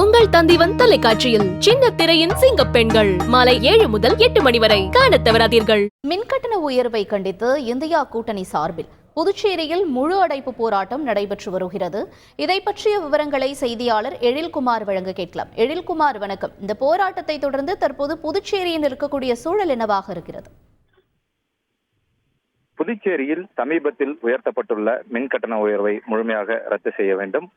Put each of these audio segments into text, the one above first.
உங்கள் தந்திவன் தொலைக்காட்சியில் சின்ன திரையின் சிங்க பெண்கள் மாலை 7 முதல் 8 மணி வரை காணத் தவறாதீர்கள். மின்கட்டண உயர்வை கண்டித்து இந்தியா கூட்டணி சார்பில் புதுச்சேரியில் முழு அடைப்பு போராட்டம் நடைபெற்று வருகிறது. இதை பற்றிய விவரங்களை செய்தியாளர் எழில்குமார் வழங்க கேட்கலாம். எழில்குமார், வணக்கம். இந்த போராட்டத்தை தொடர்ந்து தற்போது புதுச்சேரியில் இருக்கக்கூடிய சூழல் என்னவாக இருக்கிறது? புதுச்சேரியில் சமீபத்தில் உயர்த்தப்பட்டுள்ள மின்கட்டண உயர்வை முழுமையாக ரத்து செய்ய வேண்டும்.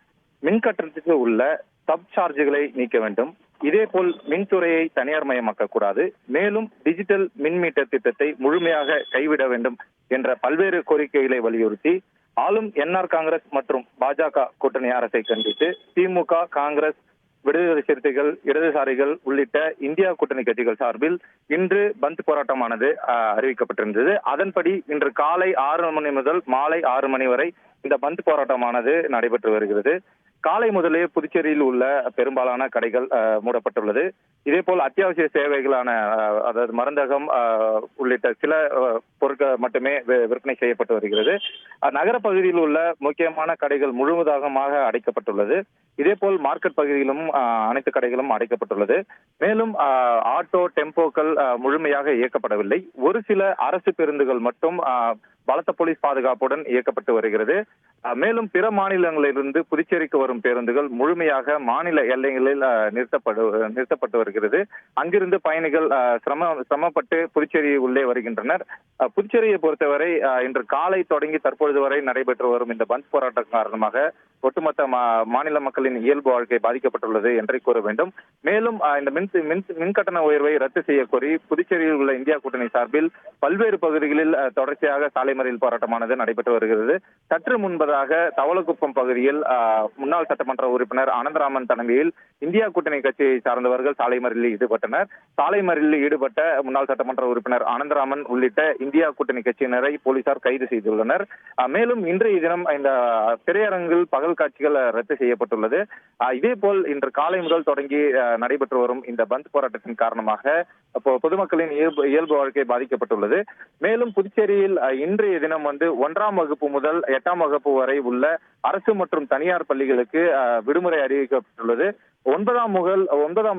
மின்கட்டணத்துக்கு உள்ள சப் சார்ஜுகளை நீக்க வேண்டும். இதேபோல் மின்துறையை தனியார் மயமாக்க கூடாது. மேலும் டிஜிட்டல் மின் மீட்டர் திட்டத்தை முழுமையாக கைவிட வேண்டும் என்ற பல்வேறு கோரிக்கைகளை வலியுறுத்தி ஆளும் என்ஆர் காங்கிரஸ் மற்றும் பாஜக கூட்டணி அரசை கண்டித்து திமுக, காங்கிரஸ், விடுதலை சிறுத்தைகள், இடதுசாரிகள் உள்ளிட்ட இந்தியா கூட்டணி கட்சிகள் சார்பில் இன்று பந்த் போராட்டமானது அறிவிக்கப்பட்டிருந்தது. அதன்படி இன்று காலை 6 மணி முதல் மாலை 6 மணி வரை இந்த பந்த் போராட்டமானது நடைபெற்று வருகிறது. காலை முதலே புதுச்சேரியில் உள்ள பெரும்பாலான கடைகள் மூடப்பட்டுள்ளது. இதேபோல் அத்தியாவசிய சேவைகளான அதாவது மருந்தகம் உள்ளிட்ட சில பொருட்கள் மட்டுமே விற்பனை செய்யப்பட்டு வருகிறது. நகர பகுதியில் உள்ள முக்கியமான கடைகள் முழுவதாக அடைக்கப்பட்டுள்ளது. இதேபோல் மார்க்கெட் பகுதியிலும் அனைத்து கடைகளும் அடைக்கப்பட்டுள்ளது. மேலும் ஆட்டோ, டெம்போக்கள் முழுமையாக இயக்கப்படவில்லை. ஒரு சில அரசு பேருந்துகள் மட்டும் பலத்த போலீஸ் பாதுகாப்புடன் இயக்கப்பட்டு வருகிறது. மேலும் பிற மாநிலங்களிலிருந்து புதுச்சேரிக்கு வரும் பேருந்துகள் முழுமையாக மாநில எல்லைகளில் நிறுத்தப்பட்டு வருகிறது. அங்கிருந்து பயணிகள் சிரமப்பட்டு புதுச்சேரி உள்ளே வருகின்றனர். புதுச்சேரியை பொறுத்தவரை இன்று காலை தொடங்கி தற்பொழுது வரை நடைபெற்று வரும் இந்த பந்த் போராட்டம் காரணமாக ஒட்டுமொத்த மாநில மக்களின் இயல்பு வாழ்க்கை பாதிக்கப்பட்டுள்ளது என்றே கூற வேண்டும். மேலும் இந்த மின்கட்டண உயர்வை ரத்து செய்ய கோரி புதுச்சேரியில் உள்ள இந்தியா கூட்டணி சார்பில் பல்வேறு பகுதிகளில் தொடர்ச்சியாக சாலை மறியல் போராட்டமானது நடைபெற்று வருகிறது. சற்று முன்பதாக தவளக்குப்பம் பகுதியில் முன்னாள் சட்டமன்ற உறுப்பினர் அனந்தராமன் தலைமையில் இந்தியா கூட்டணி கட்சியை சார்ந்தவர்கள் சாலை மறியலில் ஈடுபட்டனர். சாலை மறியலில் ஈடுபட்ட முன்னாள் சட்டமன்ற உறுப்பினர் அனந்தராமன் உள்ளிட்ட இந்தியா கூட்டணி கட்சியினரை போலீசார் கைது செய்துள்ளனர். மேலும் இன்றைய தினம் இந்த திரையரங்கில் பகல் காட்சிகள் ரத்து செய்யப்பட்டுள்ளது. இதேபோல் இன்று காலை முதல் தொடங்கி நடைபெற்று வரும் இந்த பந்த் போராட்டத்தின் காரணமாக பொதுமக்களின் இயல்பு வாழ்க்கை பாதிக்கப்பட்டுள்ளது. மேலும் புதுச்சேரியில் இன்றைய தினம் 1ஆம் வகுப்பு முதல் 8ஆம் வகுப்பு வரை உள்ள அரசு மற்றும் தனியார் பள்ளிகளுக்கு விடுமுறை அறிவிக்கப்பட்டுள்ளது. 9ஆம்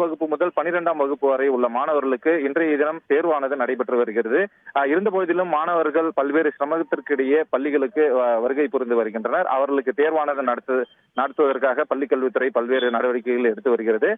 வகுப்பு முதல் 12ஆம் வகுப்பு வரை உள்ள மாணவர்களுக்கு இன்றைய தினம் தேர்வானது நடைபெற்று வருகிறது. இருந்த போதிலும் மாணவர்கள் பல்வேறு சிரமத்திற்கிடையே பள்ளிகளுக்கு வருகை புரிந்து வருகின்றனர். அவர்களுக்கு தேர்வானது நடத்துவதற்காக பள்ளிக்கல்வித்துறை பல்வேறு நடவடிக்கைகள் எடுத்து வருகிறது.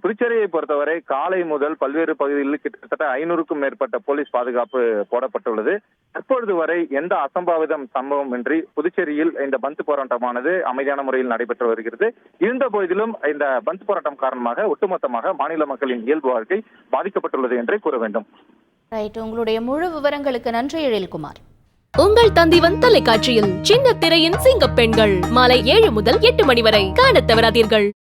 புதுச்சேரியை பொறுத்தவரை காலை முதல் பல்வேறு பகுதிகளில் கிட்டத்தட்ட 500க்கும் மேற்பட்ட போலீஸ் பாதுகாப்பு போடப்பட்டுள்ளது. தற்பொழுது வரை எந்த சம்பவம் இன்றி புதுச்சேரியில் இந்த பந்த் போராட்டமானது அமைதியான முறையில் நடைபெற்று வருகிறது. இருந்த போதிலும் இந்த பந்த் போராட்டம் காரணமாக ஒட்டுமொத்தமாக மாநில மக்களின் இயல்பு வாழ்க்கை பாதிக்கப்பட்டுள்ளது என்றே கூற வேண்டும். உங்களுடைய முழு விவரங்களுக்கு நன்றி எழில்குமார். உங்கள் தந்திவன் தொலைக்காட்சியில் சின்ன திரையின் சிங்க பெண்கள் மாலை 7 முதல் 8 மணி வரை காணத் தவறாதீர்கள்.